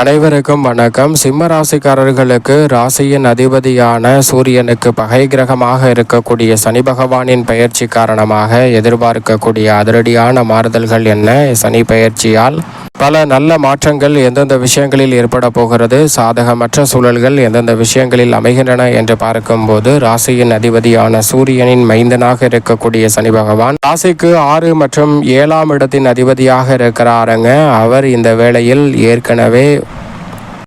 அனைவருக்கும் வணக்கம். சிம்ம ராசிக்காரர்களுக்கு ராசியின் அதிபதியான சூரியனுக்கு பகை கிரகமாக இருக்கக்கூடிய சனி பகவானின் பெயர்ச்சி காரணமாக எதிர்பார்க்கக்கூடிய அதிரடியான மாறுதல்கள் என்ன? சனி பெயர்ச்சியால் பல நல்ல மாற்றங்கள் எந்தெந்த விஷயங்களில் ஏற்பட போகிறது, சாதகமற்ற சூழல்கள் எந்தெந்த விஷயங்களில் அமைகின்றன என்று பார்க்கும்போது, ராசியின் அதிபதியான சூரியனின் மைந்தனாக இருக்கக்கூடிய சனி பகவான் ராசிக்கு 6 மற்றும் 7ஆம் இடத்தின் அதிபதியாக இருக்கிறாருங்க. அவர் இந்த வேளையில் ஏற்கனவே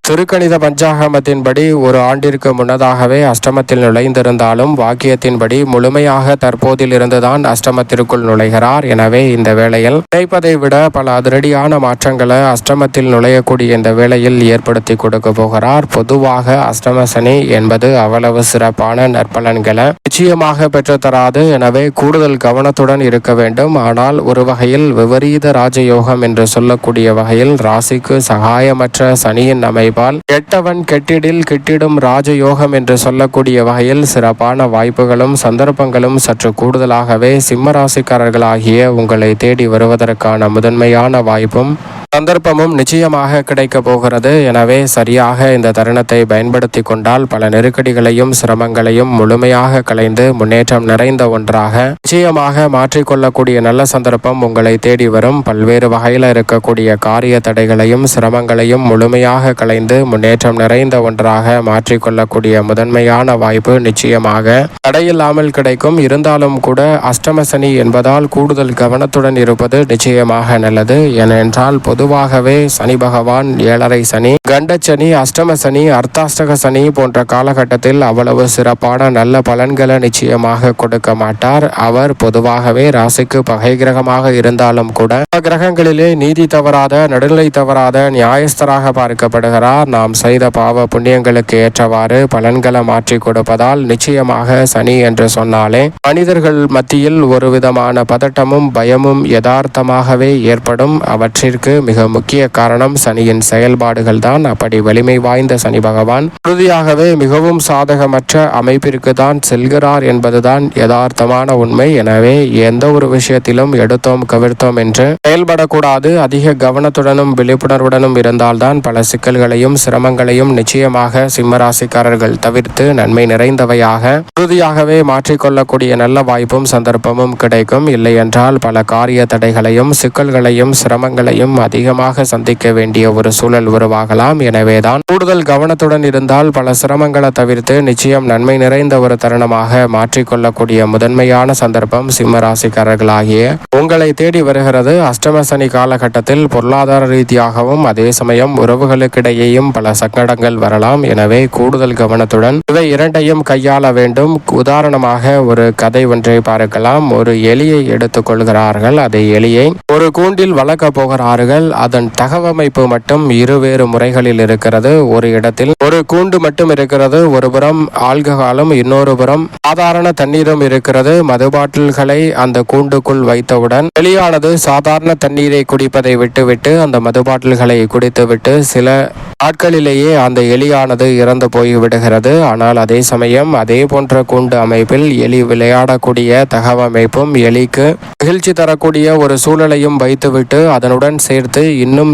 திருக்கணித பஞ்சாகமத்தின்படி ஒரு ஆண்டிற்கு முன்னதாகவே அஷ்டமத்தில் நுழைந்திருந்தாலும் வாக்கியத்தின்படி முழுமையாக தற்போதிலிருந்துதான் அஷ்டமத்திற்குள் நுழைகிறார். எனவே இந்த வேளையில் நினைப்பதை விட பல அதிரடியான மாற்றங்களை அஷ்டமத்தில் நுழையக்கூடிய இந்த வேளையில் ஏற்படுத்தி கொடுக்க போகிறார். பொதுவாக அஷ்டம சனி என்பது அவ்வளவு சிறப்பான நற்பலன்களை நிச்சயமாக பெற்றுத்தராது. எனவே கூடுதல் கவனத்துடன் இருக்க வேண்டும். ஆனால் ஒரு வகையில் விபரீத ராஜயோகம் என்று சொல்லக்கூடிய வகையில் ராசிக்கு சகாயமற்ற சனியின் அமைப்பால் கெட்டவன் கெட்டிடில் கிட்டிடும் ராஜயோகம் என்று சொல்லக்கூடிய வகையில் சிறப்பான வாய்ப்புகளும் சந்தர்ப்பங்களும் சற்று கூடுதலாகவே சிம்ம ராசிக்காரர்களாகிய உங்களை தேடி வருவதற்கான முதன்மையான வாய்ப்பும் சந்தர்ப்பமும் நிச்சயமாக கிடைக்க போகிறது. எனவே சரியாக இந்த தருணத்தை பயன்படுத்தி கொண்டால் பல நெருக்கடிகளையும் சிரமங்களையும் முழுமையாக களைந்து முன்னேற்றம் நிறைந்த ஒன்றாக நிச்சயமாக மாற்றிக்கொள்ளக்கூடிய நல்ல சந்தர்ப்பம் உங்களை தேடி வரும். பல்வேறு வகையில் இருக்கக்கூடிய காரிய தடைகளையும் சிரமங்களையும் முழுமையாக களைந்து முன்னேற்றம் நிறைந்த ஒன்றாக மாற்றிக்கொள்ளக்கூடிய முதன்மையான வாய்ப்பு நிச்சயமாக தடையில்லாமல் கிடைக்கும். இருந்தாலும் கூட அஷ்டம சனி என்பதால் கூடுதல் கவனத்துடன் இருப்பது நிச்சயமாக நல்லது. ஏனென்றால் பொதுவாகவே சனி பகவான் 7.5 சனி, கண்டச்சனி, அஷ்டம சனி, அர்த்தாஷ்டக சனி போன்ற காலகட்டத்தில் அவ்வளவு சிறப்பான நல்ல பலன்களை நிச்சயமாக கொடுக்க மாட்டார். அவர் பொதுவாகவே ராசிக்கு பகை கிரகமாக இருந்தாலும் கூட கிரகங்களிலே நீதி தவறாத, நடுநிலை தவறாத நியாயஸ்தராக பார்க்கப்படுகிறார். நாம் செய்த பாவ புண்ணியங்களுக்கு ஏற்றவாறு பலன்களை மாற்றி கொடுப்பதால் நிச்சயமாக சனி என்று சொன்னாலே மனிதர்கள் மத்தியில் ஒரு விதமான பதட்டமும் பயமும் யதார்த்தமாகவே ஏற்படும். அவற்றிற்கு மிக முக்கிய காரணம் சனியின் செயல்பாடுகள் தான். அப்படி வலிமை வாய்ந்த சனி பகவான் உறுதியாகவே மிகவும் சாதகமற்ற அமைப்பிற்கு தான் செல்கிறார் என்பதுதான் யதார்த்தமான உண்மை. எனவே எந்த ஒரு விஷயத்திலும் எடுத்தோம் கவிழ்த்தோம் என்று செயல்படக்கூடாது. அதிக கவனத்துடனும் விழிப்புணர்வுடனும் இருந்தால்தான் பல சிக்கல்களையும் சிரமங்களையும் நிச்சயமாக சிம்மராசிக்காரர்கள் தவிர்த்து நன்மை நிறைந்தவையாக உறுதியாகவே மாற்றிக்கொள்ளக்கூடிய நல்ல வாய்ப்பும் சந்தர்ப்பமும் கிடைக்கும். இல்லை என்றால் பல காரிய தடைகளையும் சிக்கல்களையும் சிரமங்களையும் அதிகமாக சந்திக்க வேண்டிய ஒரு சூழல் உருவாகலாம். எனவேதான் கூடுதல் கவனத்துடன் இருந்தால் பல சிரமங்களை தவிர்த்து நிச்சயம் நன்மை நிறைந்த ஒரு தருணமாக மாற்றிக்கொள்ளக்கூடிய முதன்மையான சந்தர்ப்பம் சிம்ம ராசிக்காரர்களாகிய உங்களை தேடி வருகிறது. அஷ்டம சனி காலகட்டத்தில் பொருளாதார ரீதியாகவும் அதே சமயம் உறவுகளுக்கிடையேயும் பல சங்கடங்கள் வரலாம். எனவே கூடுதல் கவனத்துடன் இவை இரண்டையும் கையாள வேண்டும். உதாரணமாக ஒரு கதை ஒன்றை பார்க்கலாம். ஒரு எலியை எடுத்துக் கொள்கிறார்கள். அதை எலியை ஒரு கூண்டில் வளர்க்க போகிறார்கள். அதன் தகவமைப்பு மட்டும் இருவேறு முறைகளில் இருக்கிறது. ஒரு இடத்தில் ஒரு கூண்டு மட்டும் இருக்கிறது. ஒரு புறம் ஆல்கஹாலும் இன்னொரு புறம் சாதாரண தண்ணீரும் இருக்கிறது. மதுபாட்டில்களை அந்த கூண்டுக்குள் வைத்தவுடன் எலியானது சாதாரண தண்ணீரை குடிப்பதை விட்டுவிட்டு அந்த மதுபாட்டில்களை குடித்துவிட்டு சில நாட்களிலேயே அந்த எலியானது இறந்து போய் விடுகிறது. ஆனால் அதே சமயம் அதே போன்ற கூண்டு அமைப்பில் எலி விளையாடக்கூடிய தகவமைப்பும் எலிக்கு மகிழ்ச்சி தரக்கூடிய ஒரு சூழலையும் வைத்துவிட்டு அதனுடன் சேர்த்து இன்னும்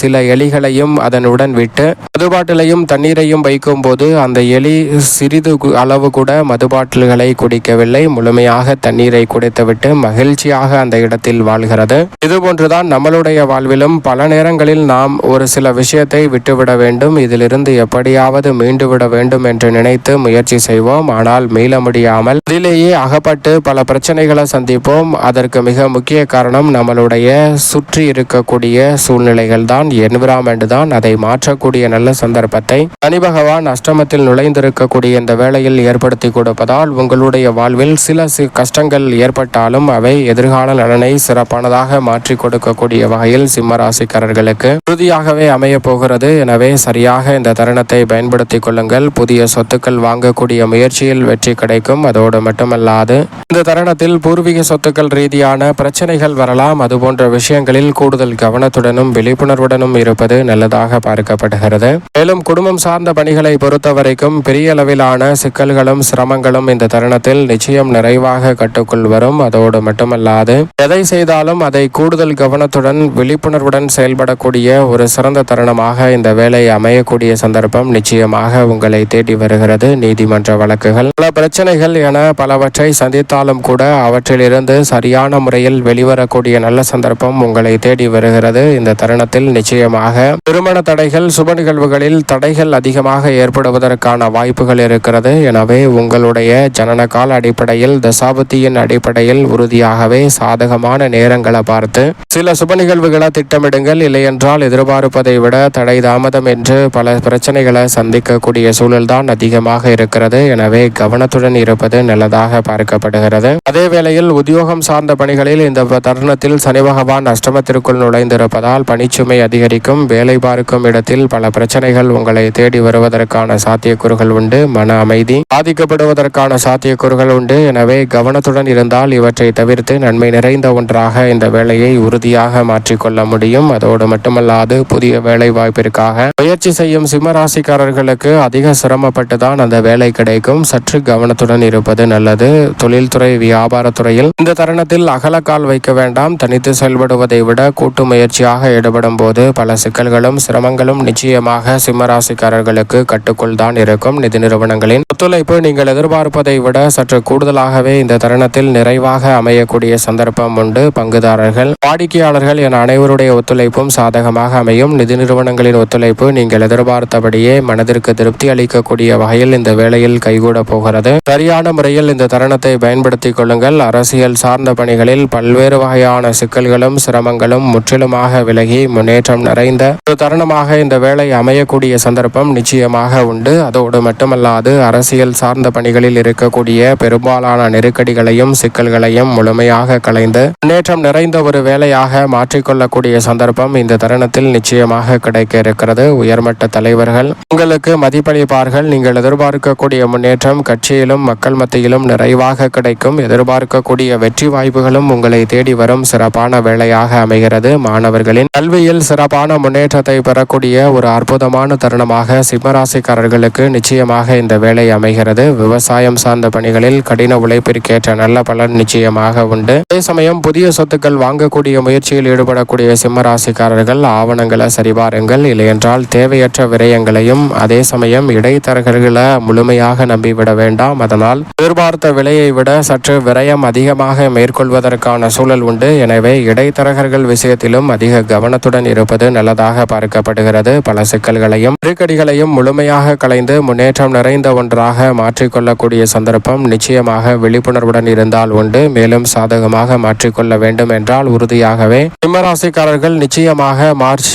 சில எலிகளையும் அதனுடன் விட்டு மதுபாட்டிலையும் தண்ணீரையும் வைக்கும் போது அந்த எலி சிறிது அளவு கூட மதுபாட்டில்களை குடிக்கவில்லை. முழுமையாக தண்ணீரை குடித்துவிட்டு மகிழ்ச்சியாக அந்த இடத்தில் வாழ்கிறது. இதுபோன்றுதான் நம்மளுடைய வாழ்விலும் பல நேரங்களில் நாம் ஒரு சில விஷயத்தை விட்டுவிட வேண்டும். இதிலிருந்து எப்படியாவது மீண்டுவிட வேண்டும் என்று நினைத்து முயற்சி செய்வோம். ஆனால் மீள முடியாமல் அதிலேயே அகப்பட்டு பல பிரச்சனைகளை சந்திப்போம். அதற்கு மிக முக்கிய காரணம் நம்மளுடைய சுற்றி இருக்கக்கூடிய சூழ்நிலைகள் தான், என்விரான்மெண்ட் தான். அதை மாற்றக்கூடிய நல்ல சந்தர்ப்பத்தை சனி பகவான் அஷ்டமத்தில் நுழைந்திருக்கக்கூடிய இந்த வேளையில் ஏற்படுத்தி கொடுப்பதால் உங்களுடைய வாழ்வில் சில கஷ்டங்கள் ஏற்பட்டாலும் அவை எதிர்கால நலனை சிறப்பானதாக மாற்றி கொடுக்கக்கூடிய வகையில் சிம்ம ராசிக்காரர்களுக்கு உறுதியாகவே அமைய போகிறது. எனவே சரியாக இந்த தருணத்தை பயன்படுத்திக் கொள்ளுங்கள். புதிய சொத்துக்கள் வாங்கக்கூடிய முயற்சியில் வெற்றி கிடைக்கும். அதோடு மட்டுமல்லாது இந்த தருணத்தில் பூர்வீக சொத்துக்கள் ரீதியான பிரச்சனைகள் வரலாம். அதுபோன்ற விஷயங்களில் கூடுதல் கவனத்துடனும் விழிப்புணர்வுடனும் இருப்பது நல்லதாக பார்க்கப்படுகிறது. மேலும் குடும்பம் சார்ந்த பணிகளை பொறுத்த வரைக்கும் பெரிய அளவிலான சிக்கல்களும் சிரமங்களும் இந்த தருணத்தில் நிச்சயம் நிறைவாக கட்டுக்குள் வரும். அதோடு மட்டுமல்லாது எதை செய்தாலும் அதை கூடுதல் கவனத்துடன் விழிப்புணர்வுடன் செயல்படக்கூடிய ஒரு சிறந்த தருணமாக இந்த வேலை அமையக்கூடிய சந்தர்ப்பம் நிச்சயமாக உங்களை தேடி வருகிறது. நீதிமன்ற வழக்குகள், பல பிரச்சனைகள் என பலவற்றை சந்தித்தாலும் கூட அவற்றிலிருந்து சரியான முறையில் வெளிவரக்கூடிய நல்ல சந்தர்ப்பம் உங்களை தேடி வருகிறது. இந்த தருணத்தில் நிச்சயமாக திருமண தடைகள், சுப நிகழ்வுகளில் தடைகள் அதிகமாக ஏற்படுவதற்கான வாய்ப்புகள் இருக்கிறது. எனவே உங்களுடைய ஜனனகால அடிப்படையில், தசாபுத்தியின் அடிப்படையில் உறுதியாகவே சாதகமான நேரங்களை பார்த்து சில சுப நிகழ்வுகளை திட்டமிடுங்கள். இல்லையென்றால் எதிர்பார்ப்பதை விட தடை தாமதம் என்று பல பிரச்சனைகளை சந்திக்கக்கூடிய சூழல்தான் அதிகமாக இருக்கிறது. எனவே கவனத்துடன் இருப்பது நல்லதாக பார்க்கப்படுகிறது. அதே வேளையில் உத்தியோகம் சார்ந்த பணிகளில் இந்த தருணத்தில் சனி பகவான் அஷ்டமத்திற்குள் நுழைந்திருப்பதால் பணிச்சுமை அதிகரிக்கும். வேலை பார்க்கும் இடத்தில் பல பிரச்சனைகள் உங்களை தேடி வருவதற்கான சாத்தியக்கூறுகள் உண்டு. மன அமைதி பாதிக்கப்படுவதற்கான சாத்தியக்கூறுகள் உண்டு. எனவே கவனத்துடன் இருந்தால் இவற்றை தவிர்த்து நன்மை நிறைந்த ஒன்றாக இந்த வேலையை உறுதியாக மாற்றிக்கொள்ள முடியும். அதோடு மட்டுமல்லாது புதிய வேலை வாய்ப்பிற்காக முயற்சி செய்யும் சிம்மராசிக்காரர்களுக்கு அதிக சிரமப்பட்டுதான் அந்த வேலை கிடைக்கும். சற்று கவனத்துடன் இருப்பது நல்லது. தொழில்துறை, வியாபாரத்துறையில் இந்த தருணத்தில் அகலக்கால் வைக்க வேண்டாம். தனித்து செயல்படுவதை விட கூட்டு முயற்சியாக ஈடுபடும் போது பல சிக்கல்களும் சிரமங்களும் நிச்சயமாக சிம்மராசிக்காரர்களுக்கு கட்டுக்குள் தான் இருக்கும். நிதி நிறுவனங்களின் ஒத்துழைப்பு நீங்கள் எதிர்பார்ப்பதை விட சற்று கூடுதலாகவே இந்த தருணத்தில் நிறைவாக அமையக்கூடிய சந்தர்ப்பம் உண்டு. பங்குதாரர்கள், வாடிக்கையாளர்கள் என அனைவருடைய ஒத்துழைப்பும் சாதகமாக அமையும். நிதி நிறுவனங்களின் ஒத்துழைப்பு நீங்கள் எதிர்பார்த்தபடியே மனதிற்கு திருப்தி அளிக்கக்கூடிய வகையில் இந்த வேளையில் கைகூட போகிறது. சரியான முறையில் இந்த தருணத்தை பயன்படுத்திக் கொள்ளுங்கள். அரசியல் சார்ந்த பணிகளில் பல்வேறு வகையான சிக்கல்களும் சிரமங்களும் முற்றிலுமாக விலகி முன்னேற்றம் நிறைந்த ஒரு தருணமாக இந்த வேலை அமையக்கூடிய சந்தர்ப்பம் நிச்சயமாக உண்டு. அதோடு மட்டுமல்லாது அரசியல் சார்ந்த பணிகளில் இருக்கக்கூடிய பெரும்பாலான நெருக்கடிகளையும் சிக்கல்களையும் முழுமையாக களைந்து முன்னேற்றம் நிறைந்த ஒரு வேலையாக மாற்றிக்கொள்ளக்கூடிய சந்தர்ப்பம் இந்த தருணத்தில் நிச்சயமாக கிடைக்க இருக்கிறது. உயர்மட்ட தலைவர்கள் உங்களுக்கு மதிப்பளிப்பார்கள். நீங்கள் எதிர்பார்க்கக்கூடிய முன்னேற்றம் கட்சியிலும் மக்கள் மத்தியிலும் நிறைவாக கிடைக்கும். எதிர்பார்க்கக்கூடிய வெற்றி வாய்ப்புகளும் உங்களை தேடி வரும் சிறப்பான வேலையாக அமைகிறது. மாணவர்களின் கல்வியில் சிறப்பான முன்னேற்றத்தை பெறக்கூடிய ஒரு அற்புதமான தருணமாக சிம்மராசிக்காரர்களுக்கு நிச்சயமாக இந்த வேலை அமைகிறது. விவசாயம் சார்ந்த பணிகளில் கடின உழைப்பிற்கேற்ற நல்ல பலன் நிச்சயமாக உண்டு. அதே சமயம் புதிய சொத்துக்கள் வாங்கக்கூடிய முயற்சியில் ஈடுபடக்கூடிய சிம்மராசிக்காரர்கள் ஆவணங்களை சரிபாருங்கள். இல்லையென்றால் தேவையற்ற விரயங்களையும் அதே சமயம் இடைத்தரகர்களை முழுமையாக நம்பிவிட வேண்டாம். அதனால் எதிர்பார்த்த விலையை விட சற்று விரயம் அதிகமாக மேற்கொள்வதற்கான சூழல் உண்டு. எனவே இடைத்தரகர்கள் விஷயத்திலும் அதிக கவனத்துடன் இருப்பது நல்லதாக பார்க்கப்படுகிறது. பல சிக்கல்களையும் நெருக்கடிகளையும் முழுமையாக களைந்து முன்னேற்றம் நிறைந்த ஒன்றாக மாற்றிக்கொள்ளக்கூடிய சந்தர்ப்பம் நிச்சயமாக விழிப்புணர்வுடன் இருந்தால் உண்டு. மேலும் சாதகமாக மாற்றிக்கொள்ள வேண்டும் என்றால் உறுதியாகவே சிம்மராசிக்காரர்கள் நிச்சயமாக மார்ச்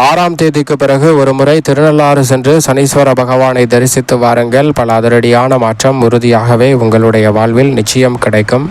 6ஆம் தேதிக்கு பிறகு ஒரு முறை திருநள்ளாறு சென்று சனீஸ்வர பகவானை தரிசித்து வாருங்கள். பல அதிரடியான மாற்றம் உறுதியாகவே உங்களுடைய வாழ்வில் நிச்சயம் கிடைக்கும்.